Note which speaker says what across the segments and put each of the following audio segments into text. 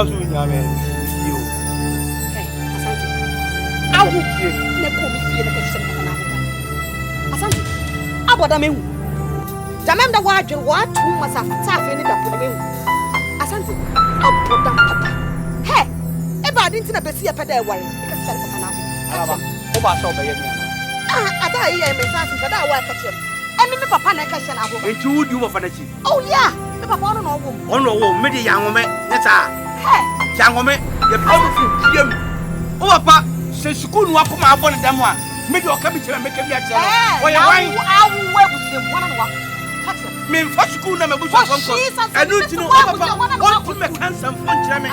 Speaker 1: now so nyame you
Speaker 2: asante awu ne ko mi fie ne kese na asante aboda mehu jamem da wa dwere wa tu masa tafe ni da po mehu asante aboda papa he e ba din tina besi e peda e ware kese papa na
Speaker 1: alaba o ba so be ye mi
Speaker 2: ada yi e me sanse peda wa kese emi me papa na kese na abo
Speaker 1: enti wudi wo fa na chi
Speaker 2: oh yeah me papa no wo
Speaker 1: ono wo me de yanwome neta
Speaker 2: he
Speaker 1: yanwome ye pa mu fi diem o papa se school no akoma abo ne dam a me de o ka bi kire me ka bi a kire o ye wan
Speaker 2: awu ebusi mbona no wa
Speaker 1: me fa school na me bu so konko enu ti no papa o tu me cancer fo kire me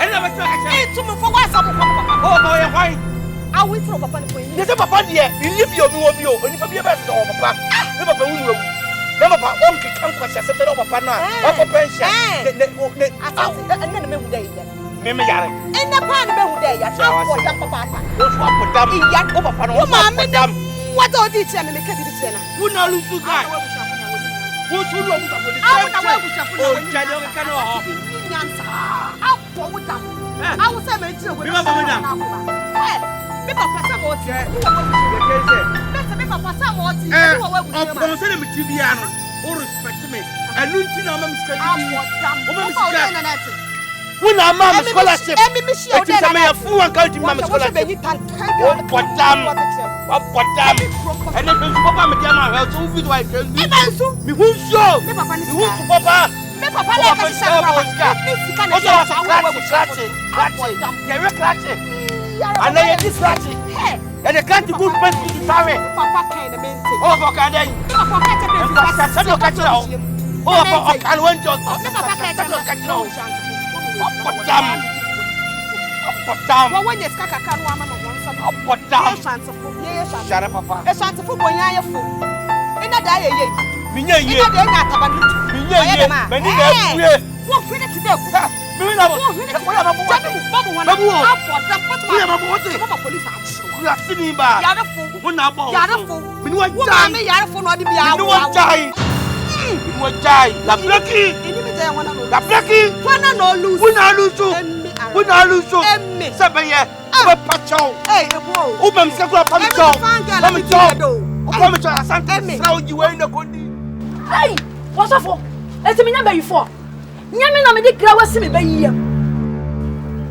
Speaker 1: ena ba ta ka kire
Speaker 2: tu me fo wa sa mo papa
Speaker 1: o ba ye wan
Speaker 2: awu itro papa ni fo yi
Speaker 1: ne se papa de ni bi obi wo bi o oni fa bi e ba se o papa me papa wunu wu ne papa on ke kan kwase se te o papa na o papa pension ne
Speaker 2: asante enne me hu dai
Speaker 1: me yare
Speaker 2: enne pa ne me hu dai ya apo dam papa ata
Speaker 1: o so apo dam
Speaker 2: iya
Speaker 1: o papa no o
Speaker 2: apo
Speaker 1: dam
Speaker 2: what do you tell me ka di tell na
Speaker 1: wuna lu su kai wo so lu obu tapo de o jade o ka no ho
Speaker 2: nyansa apo wo dam awu se me ti o
Speaker 1: me papa dam
Speaker 2: me papa sa mo ti me papa sa mo ti wo wa busi ma
Speaker 1: o se le mi ti bia no o respect me anu nti na ma mi ska di o ma mi ska wuna ma mi scholarship
Speaker 2: emi mi shi o de
Speaker 1: na me ya fu an ka di ma mi scholarship o podam ene pe su papa me dia ma he so fi do ai ke mi mi hu so
Speaker 2: me papa ni
Speaker 1: mi hu papa
Speaker 2: me papa le ka shi sa papa ni sika na
Speaker 1: o so scratch ya we scratch ana ye di scratch ene can't good best to tare
Speaker 2: papa kan na mente
Speaker 1: o for ka dey
Speaker 2: papa ka te be
Speaker 1: sa do ka tira o papa kan wan jo
Speaker 2: papa ka te do ka tira
Speaker 1: Podam.
Speaker 2: Wa wanya skaka kan wa mama wonsa.
Speaker 1: Podam.
Speaker 2: Ye shantifo.
Speaker 1: Share papa.
Speaker 2: E shantifo bonya ye fo. Ina da ye ye.
Speaker 1: Minya ye.
Speaker 2: Ina da nya tabanu.
Speaker 1: Minya ye. Mani na fuye.
Speaker 2: Wo fini ti de ku.
Speaker 1: Mi na bo. Wo ya babu wa.
Speaker 2: Babu wa.
Speaker 1: Babu wa.
Speaker 2: Podam potwa.
Speaker 1: Wo ya babu wa.
Speaker 2: Papa police a.
Speaker 1: Ya sini ba.
Speaker 2: Ya da fo.
Speaker 1: Wo na bo.
Speaker 2: Ya da fo.
Speaker 1: Mi ni wa
Speaker 2: Wo
Speaker 1: jai.
Speaker 2: ma me ya da fo no de bia.
Speaker 1: Mi ni wa jai. Mi ni wa jai. La blaki.
Speaker 2: Ini mi jai wana no.
Speaker 1: La blaki.
Speaker 2: Wana no lose.
Speaker 1: Wo na lose. Wo na lose.
Speaker 2: Emme.
Speaker 1: Sabeye. Wo pacho.
Speaker 2: Eh, ebo.
Speaker 1: Wo bam se ko pa mi cho. Pa mi cho. Wo mi cho asante sra oji we na kondi.
Speaker 3: Hey, what's up for? Eti me nyamba yifo. Nyame na me de gra wasi me bayiyam.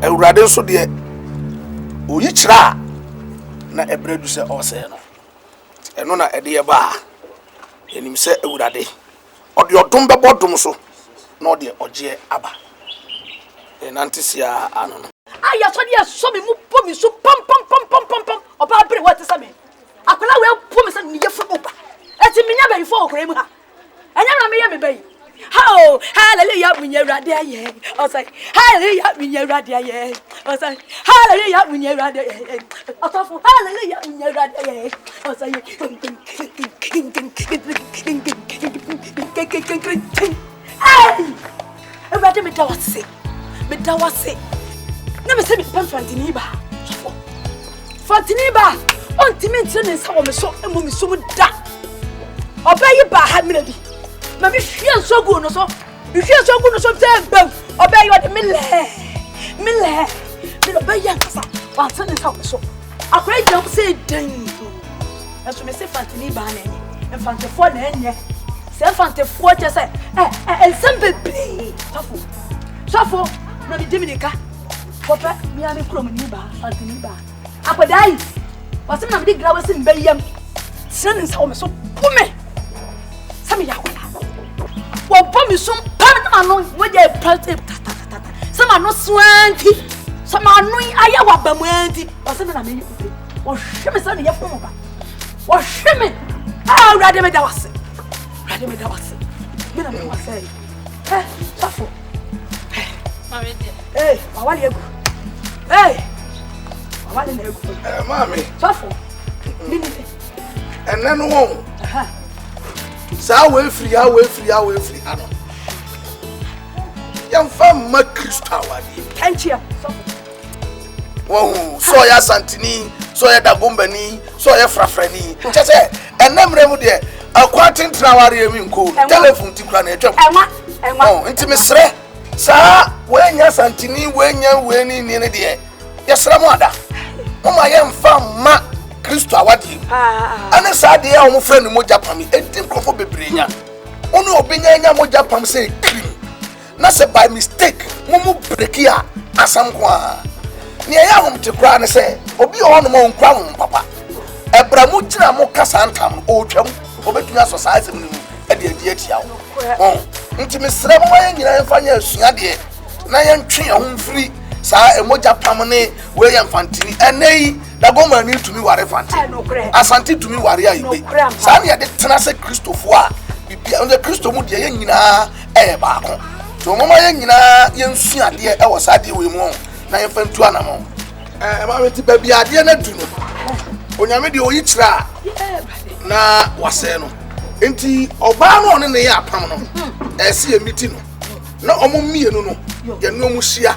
Speaker 4: Ewurade nso de oyi kira na ebredu se ose no. Eno na ede ye ba. Enim se ewurade. Ode odom bebo dom so na ode oje aba. Enantisia ano no.
Speaker 3: Aya so de so me mu po mi so pam. Oba bre what is me? Akola we po me se ni ye fu oba. Eti me nyamba yifo okora mu ha. Enya na me ye me bayi. How hallelujah when you ready aye. I say hallelujah when you ready aye. I say hallelujah when you ready aye. I say hallelujah when you ready aye. I say hey, everybody me da wase. Na me say me pan fantini ba. Fantini ba. Onti me ntire ne sa wo me so emu me so da. Obayi ba ha me bi. Ma mi hwie so gu no so. Mi hwie so gu no so tembam. Obayi o de me le. Me no bayi ankasa. Wa se ne sa wo so. Akora jam say den. Eso me say fantini ba na enye. Enfantefo na enye. Se fantefo che say ensemble play. Safo. Na mi Dominica. Papa, mi ame krom ni ba, fantini ba. Apadai. Wase na me de gra wase mbayam. Sene nsa wo me so pume. Sami yakola. Wo bom so pam na no wo je practice tata. Sama no swanti. Sama no aya wa bamuanti. Wase na me yi. Wo hweme sa ne yefo ba. Wo hweme. Ah, urade me da wase. Me na me wase. Safo. Hey, wawali egu. Hey, wawali na egu.
Speaker 4: Mami.
Speaker 3: Safo. Nini.
Speaker 4: Enen wo.
Speaker 3: Aha.
Speaker 4: Sa we free ano. Yam fam ma Kristo awadi.
Speaker 3: Enchia. Safo.
Speaker 4: Wo so ya santini, so ya dagombani, so ya frafrani. Chese enemre mu de akwatin traware emi nko. Telephone ti kura na etwam.
Speaker 3: Enwa.
Speaker 4: Oh, inti mesre. Sa when ya santini when ya weni ni ne de yesra mo ada mama ye mfa ma Kristo awadi ana sa de ya o mo fra ni moja pam enti krofo bebrenya onu obenya nya moja pam say cream na se by mistake mo break ya asam kwa ni ya hom te kra ne say obi o no mo nkra mo papa ebra mu gina mo kasa antam o twam obetunya so sa asem ni e de adi atia wo nti mesrɛ mo ya nyina mfanya asua de na ye ntwe ho free sa emoja pam ne we ye mfantini enei da goma ni tumi ware fantini asante tumi ware ayi sa ne de tena se Kristofo a bibia on the Kristo mu de ye nyina e ba ko to mama ye nyina ye nsua de e wo sa de we mu na ye fantu anamo ma meti ba bia de na du no onyame de oyi kira na wase no enti oba no ne ye apam no ese ye miti no na omo mienu no ye no mu hia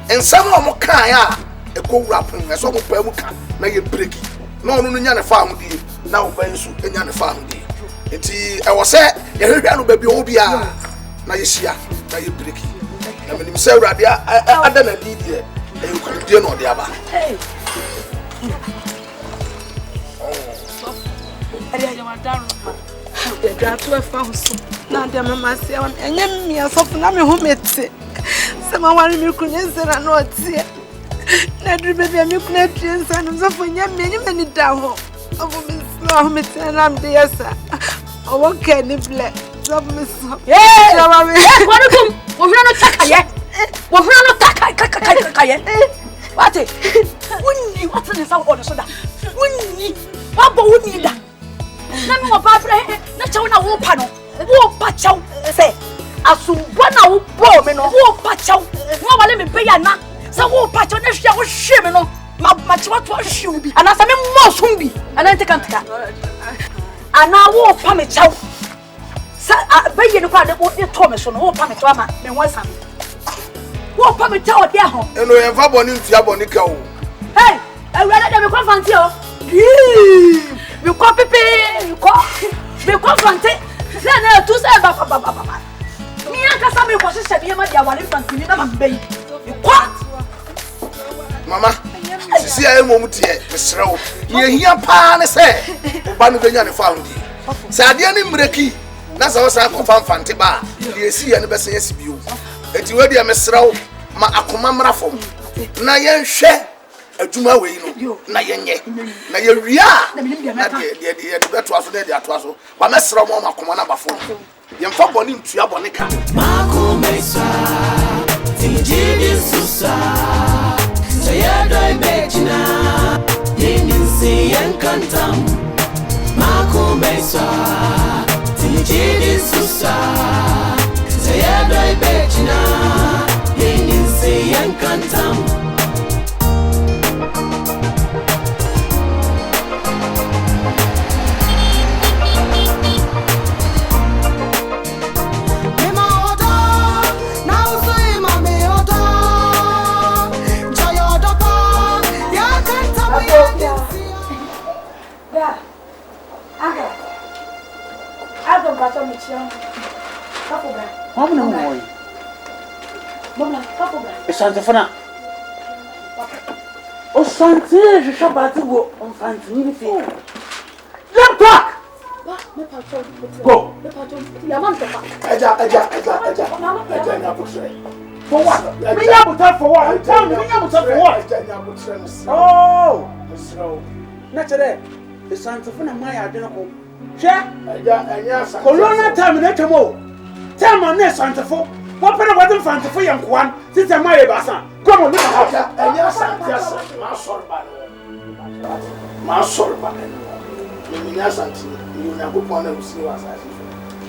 Speaker 4: ensam omo kan ya e ko wura pon eso omo pa mu ka na ye breki na onu no nya ne fa mu die na oba nsu enya ne fa mu die enti e wo se ye hwehwa no ba bi obia na ye hia na ye breki na menim se awrade ada na di die e ko die no de aba
Speaker 3: Ari ya madaru de gato afanso na de mama se on enyem mi asofu na me ho mete se ma wari mi kunyense na no tie na dru baby mi kuna triensa no so fo nyam me nyem ni da ho obo mi so ho mete na am de yesa owo ke ni ble so mi so jama mi
Speaker 2: Wanikum wo hura no takaye wo hura no takaye wate wunni wate ne sa wo so da wunni wa bo wunni da na me wo ba fra na chawo na wo pa no wo pa chawo se asumbo na wo bo me no wo pa chawo wo wale me pe ya na sa wo pa chawo na hwia wo hwe me no ma chawo to hwe bi ana sa me mo sum bi ana ntekanteka ana wo pa me chawo sa baye no kwa de wo to me so no wo pa me chawo ma me ho sam wo pa me chawo de ho
Speaker 4: eno ye fa boni ntua boni ka o
Speaker 2: hey awura de me kwa fanti o me kwa pepe me kwa fanti se na tu se ba mi aka sa me kwa se bi ma dia wale fanti ni na ma be kwa
Speaker 4: mama sisi ayi mo mutie mesrewo ye hia pa ne se oba no benya ne fa hodi se ade ni mreki na sa wosa ko fanti ba ye si ye ne be se ye sibio enti we dia mesrewo ma akoma mrafom na ye hwe adwuma we no na ye nye na ye wia na de beto aso de ato aso ba mesrewo mo akoma na bafo ye mfa boni ntua boni ka
Speaker 5: makumesa tijidi susa sayadoi bechina yeninsi yankantam makumesa tijidi susa sayadoi bechina yeninsi yankantam
Speaker 1: Santefana. O santi je shabati go on fantini fi. Let talk. Go. Aja nya butre. For what? Me nya butre for what? Tell me nya butre for what? Aja nya butre. Oh. Misro. Naturally. The Santefana my adeno ko. She? Aja anya Santefana. Corona time na temo. Tell my next Santefo. What better wasn't fancy for young one since I married Bassa? Come on, look at her. And yes, my soul, yes, you never want to see us.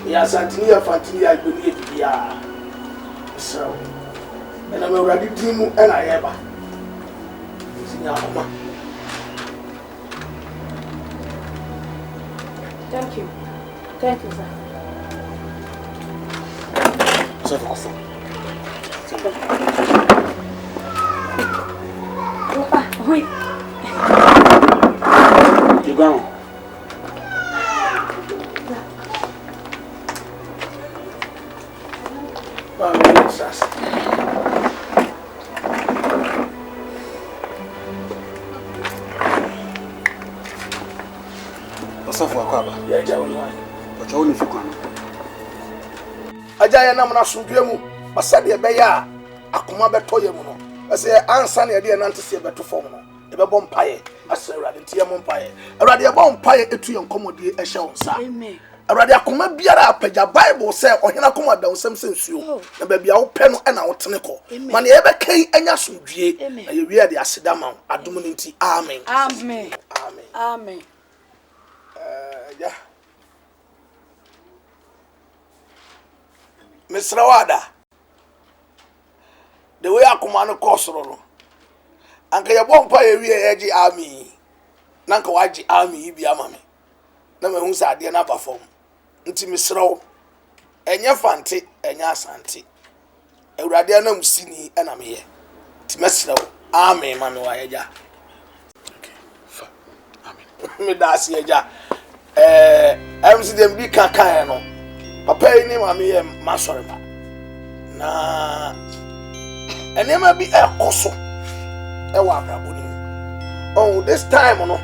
Speaker 1: Yes, Antia Fanti, I believe, yeah. So, and I'm already Timu and I ever.
Speaker 2: Thank you. Thank you, sir. Oui.
Speaker 1: Tu gagnes.
Speaker 4: Bah,
Speaker 6: Aquaba.
Speaker 4: Yeah, Jawan.
Speaker 6: But only if you can.
Speaker 4: AGYA na mna sundwemu. Basade e beya akoma beto ye mu no. Ese ansa na ye de nante se beto fom no. E be bom paye. Ase Awurade ntie mo mpaye. Awurade e bom paye etu ye nkomodi e hye wonsa. Amen. Awurade akoma biara apagya Bible se ohena koma da wonsem sensuo. Na ba bia wo pe no na wo tene ko. Ma ne e be kan anya sundwie. Na ye wi ade aseda ma adom no nti. Amen.
Speaker 3: Amen.
Speaker 4: Amen.
Speaker 3: Amen.
Speaker 4: Yeah. Mr. Wada, the way I command a coastal, Uncle your bompa AGYA army, Nanka Waji army, be a mammy. Never who's at the another form. Until Miss Row, and your fancy, and your santy. A radianum sini, and I'm here. Timeslow, army, Mammy Waja.
Speaker 6: Okay, amen.
Speaker 4: Me that's ya. I'm see them big kakano. Papa ni mami masore ba na enema bi ekoso e wa brabo ni oh this time no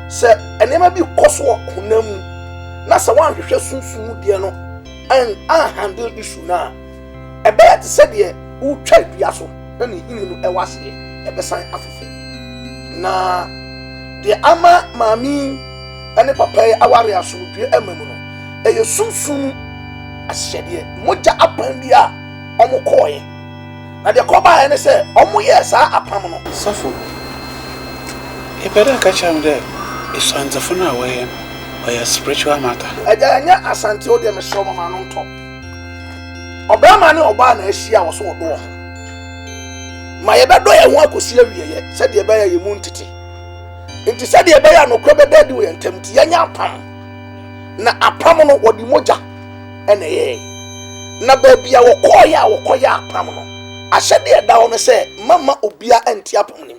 Speaker 4: say enema bi koso honam na se wan hwehwe sunsun de no an handle issue na e be te se de u twa dua so na ni hini no e wase e be san afefe na de ama mami ene papa aware aso due amamu no e ye sunsun ashede moja apan bia omokoye na de koba ene se omoye sa apam no
Speaker 6: Safo. E better catch him there. It's on the phone away or a spiritual matter.
Speaker 4: AGYA asante o de me show mama no top obama ne oba na ahia wo so do ho ma ye bedo ye ho akosi awieye se de be ya ye mu ntiti nti se de be ya no kro be dadi wo yentamti yanya apam na apam no wodi moja ene ye na ba bia wo koya apam no ahyede e da wo se mama obia enti apam nim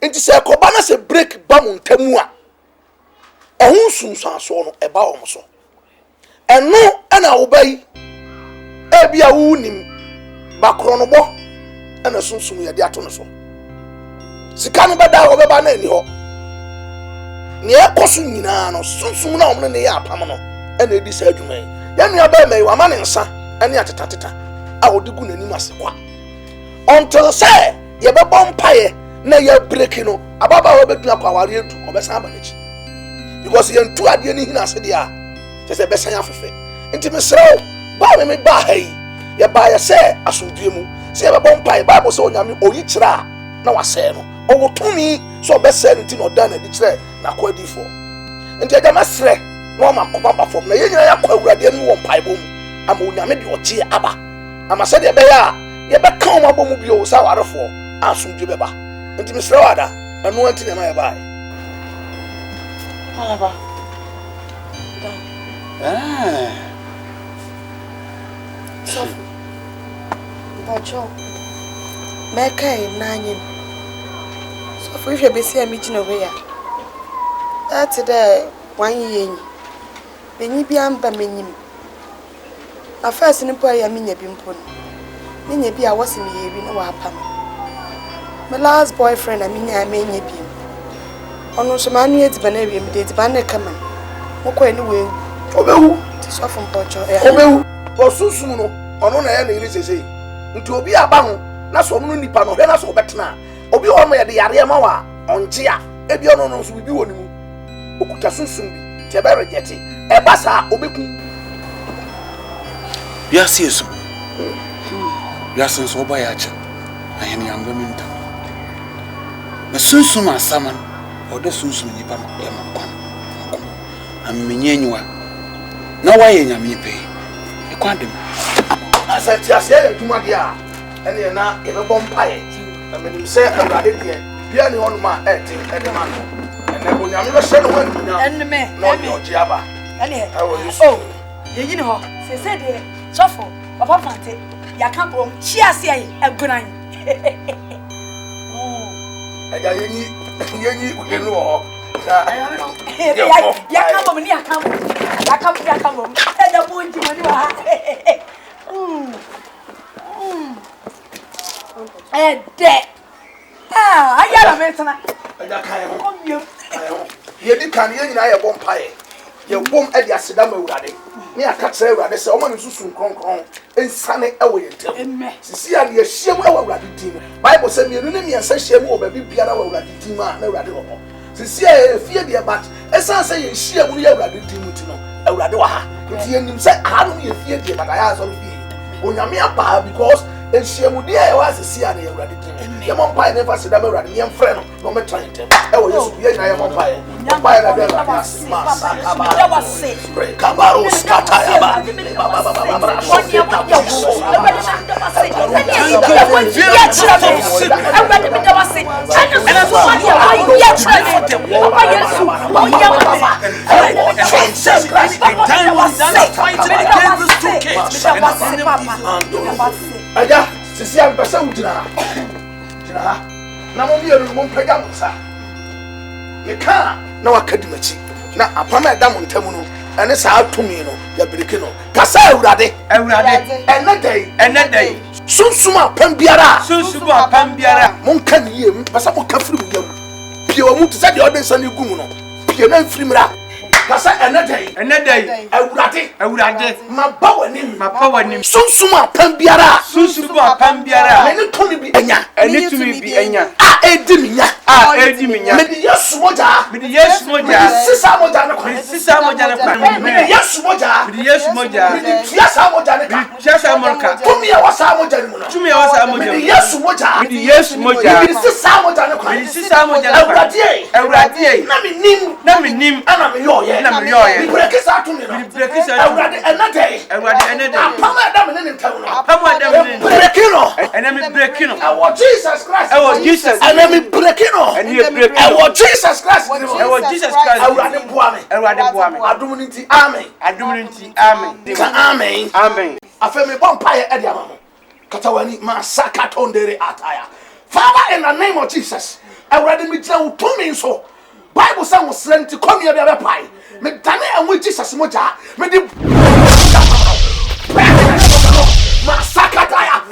Speaker 4: nti se koba na se break ba mu ntamu a ehun sunsun so no e ba wo so eno ana wo bai e bia wo nim ba kro no bo ana sunsun ye de ato no so sika no beda wo be ba na ani ho ne e koso nyina no sunsun na wo ne ye apam no ana edi sa adwuma ya nua ba mai wa ma ne nsa ani atetateta a wo de gu nanim ase kwa until say ye be bompaye na ye break no ababa wo be dua kwa ware edu obesan abanachi because ye ntu ade ni hina ase dia se be san afefe nti mesrew ba me ba hai ye ba ye se asodue mu se ye be bompaye Bible se onyame oyi kira na wase no owo tumi so be se nti no da na di kire na kwa di fo nti aga masre no ma ko ba fo na ye nyina ya kwa Awurade anu wo mpae bom ama onyame de oche aba ama se de be ya ye be kan ma bom bi o sa warefo asomdwe be ba nti mesrew ada anu anti na ma ye ba
Speaker 3: Alaba. So, Bacho, Mecca, Nanny. So, if you be see a meeting over here, that's the 1 year. Then you be unbaminim. A first in a boy, I mean, a bimpon. Then you be a was in me, you know what happened. My last boyfriend, I mean, I mean, you be. Ono so manu yet banabi mi de bana kama moko ani we obewu ti so fun pocho
Speaker 4: obewu osusun no ono na ya na iri sese nti obi aba ho na so no nipa no hwe na so betena obi ono ye de yare ma wa onje a ebi ono no so bibi woni mu okuta sunsun bi te be reject e ba sa obeku
Speaker 6: Ya sieso. Ya senso oba ya cha. Ahene yamba minta. Na sunsun asaman. Oda sunsun nipa no ya makon. Ammenyenyiwa. Na waye nyame pe. E kwandem.
Speaker 4: Asati ase ya dwuma dia ene na e be bompae. Na menim se Awurade de bia ne hono ma ete e de ma no. Ene bo nyame be hye no wan nyina.
Speaker 3: enne me
Speaker 4: No de oji aba.
Speaker 3: enne oh ye yin ho se se de sofo papa fante ya kan bom chi ase ai aguran
Speaker 4: Eja yenyi ukenu ho.
Speaker 3: Ya kan bom ni akan ya kan bom e da bo nji mani wa de ayala me tana
Speaker 4: Eja kan ho.
Speaker 3: Obio.
Speaker 4: Yedi kan ye nyina ye bom pae. Ye bom e dia sedam awurade. Ne aka kire awurade se o ma ne susu kronkron ensane e wo yentem. Sisi a ye hiem e wo awurade din. Bible say me ne miensa hiem wo ba bibiara wo awurade din ma na awurade wo. Sisi a fie dia bat esan say ye hiem wo ye awurade din muti no. Awurade wa ha. Nti ye nim say anu ye fie dia bat aya so fie. Onyame aba because ehiem dia e wa sisi a na ye awurade din. Ye mon pae never sedam awurade ye mfre no no me try ntem. E wo yesu ye nyina ye mon pae. Pae na dia ma sa Kabaros katayaba. Aja, sisi am pesa udina. Dina. Na mo biye no mo mpega mo sa. Ye ka na wakadimachi. Na apama da mo ntamu no ene sa atumi no ya biriki no kasa awurade ene dai sunsuma pambiara monka ne yem basa mo ka firi yam pie wa mu tse de odensa ne gumu no pie na firi mra kasa ene dai awurade ma ba wanim sunsuma pambiara ene tumi bi enya a edi minya me di yesu moja sisa moja na kwa me yesu moja me tiasa moja na kwa tumi ya wasa moja ni muno me yesu moja me sisa moja na kwa awurade na me nim ana me yoye ni breki sa tumi no awurade enade apama adam ne ntamu no breki no awo Jesus Christ enemy breaking on. I want Jesus Christ. Awurade boa me. Adumunti amen. Amen. Afemi bompaye edi amamo. Katawani masaka tondere ataya. Father, in the name of Jesus, awurade mi tira utumi nso. Bible say wo srenti come here be pai. Me dane enwe Jesus moja. Me di masaka taya.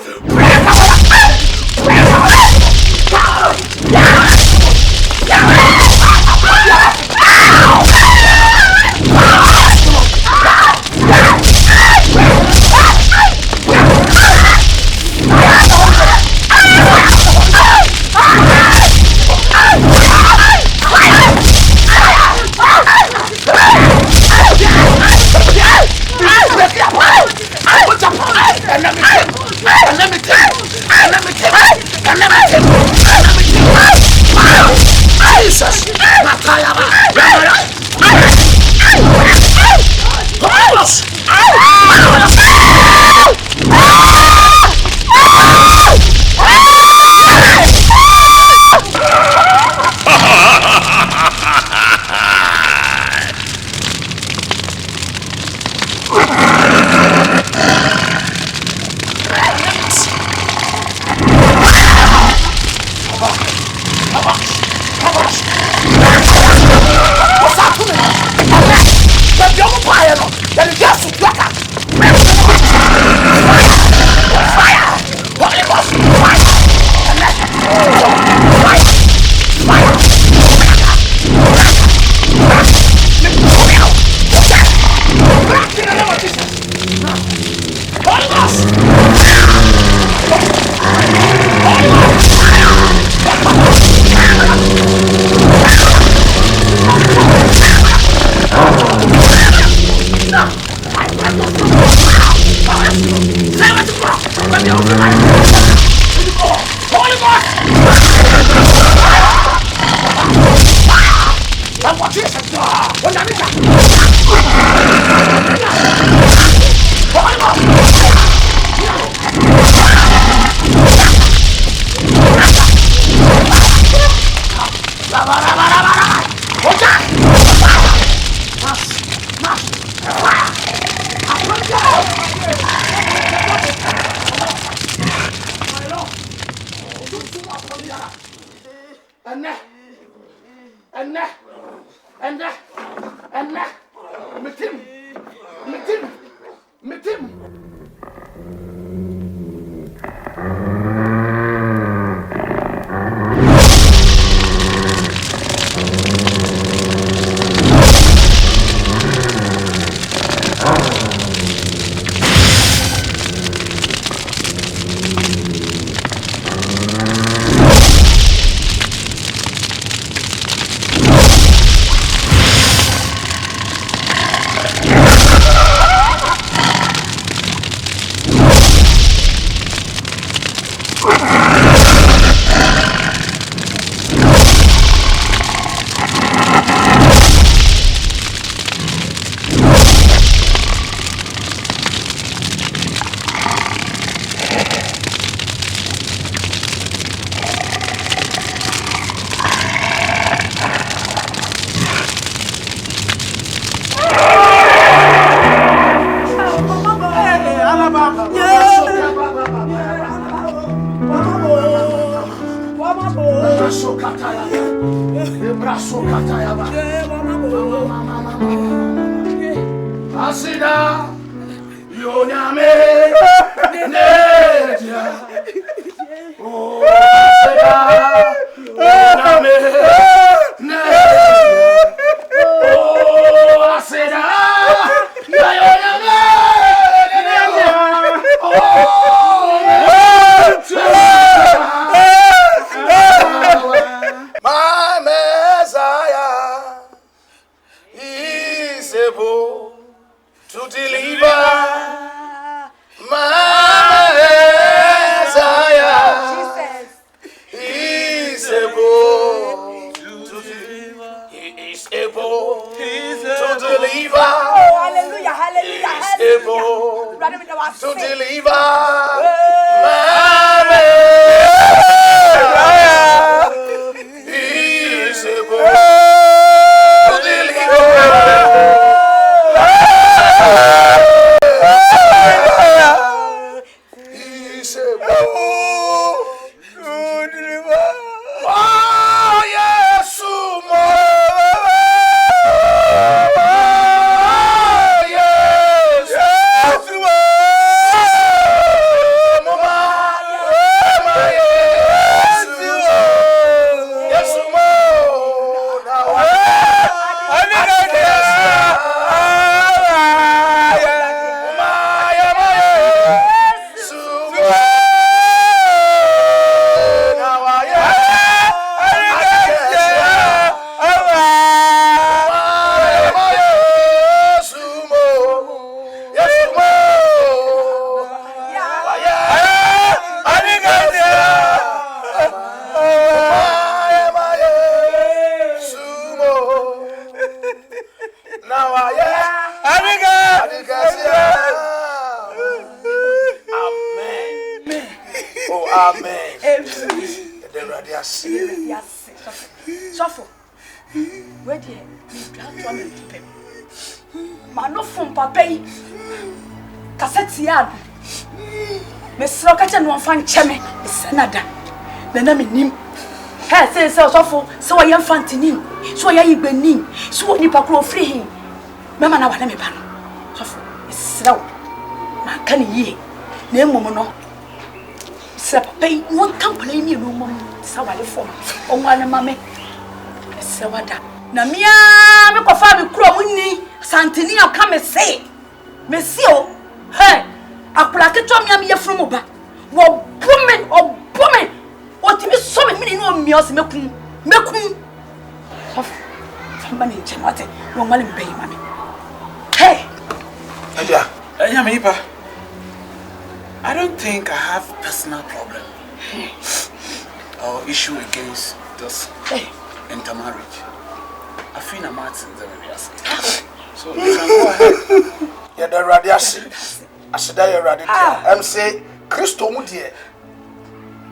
Speaker 4: Asida Yonyame Nedia Oh Asida Yonyame Nedia Oh Asida Yonyame Nedia Oh my Messiah is able to deliver my Messiah. He is able to deliver. He is able to deliver.
Speaker 3: Oh, hallelujah, hallelujah,
Speaker 4: He is able to deliver my Messiah. He is able to deliver.
Speaker 3: Fancheme, Sanada, the name. Hey, say so so I am Fantini, so I am Benin, so you pack free him. Mamma, now let me ban. So, slow. My canny ye, name Momono. Pay one complain you no more. So I form. Oh, one mammy. Sawada. Namia, make a family crowing, Santini, I'll come and say, Monsieur, hey, I plaque it on me from Oba. Woman, what if you saw me no meals mekun. Somebody cannot no money pay money. Hey!
Speaker 6: Aja, I don't think I have personal problem or issue against this intermarriage. I feel I'm at the so you can go ahead.
Speaker 4: Yeah, the radiation. I said that you're radical. I'm saying Christo Mudie.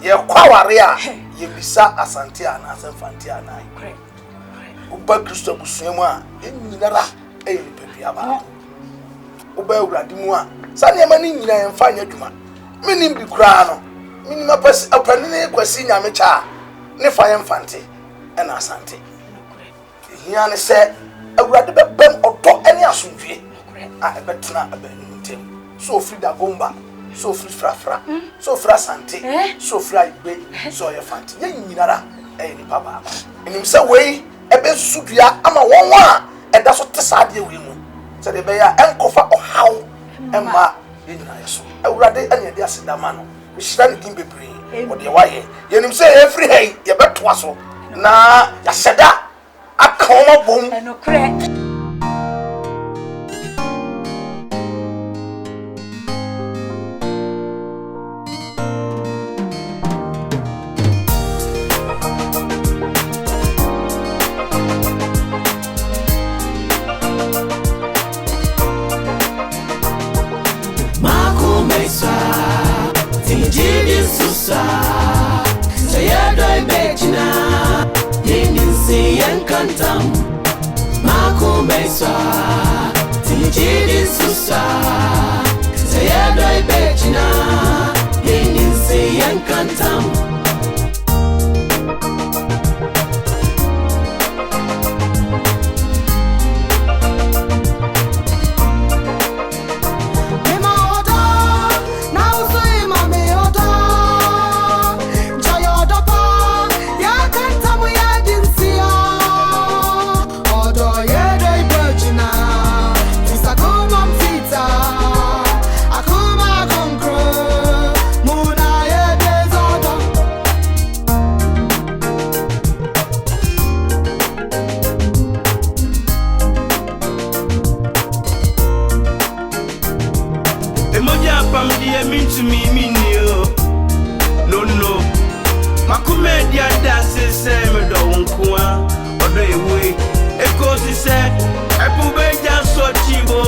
Speaker 4: Ye kwawarea ye bisa asante ana asemfante ana correct uba Christo busuemu a enyinara eyipepia ba uba awurade mu a sane ma ni nyina yemfa nya dwuma minim bi kura no minim apasi apanine kwasi nyame cha ne fa yemfante ena asante hia ne se awurade bebem odo ene asomdwe a ebetena abanu ntem so frida gomba so free frafra so fra sante so fra igbe so ye fanti ye nyinara ni papa enim se we ebe sudua ama won a eda so tesade we mu se de be ya enkofa ohaw emma ye nyina ye so awurade ene de asedama no hira ne din bebre o de wa ye enim se every hey ye betoa so na ya seda akoma bom
Speaker 3: no correct.
Speaker 5: Susa, say I from the mean to me, no. Makumedia dances, Sam, don't qua, or they way. Echoes is said, I put so cheap.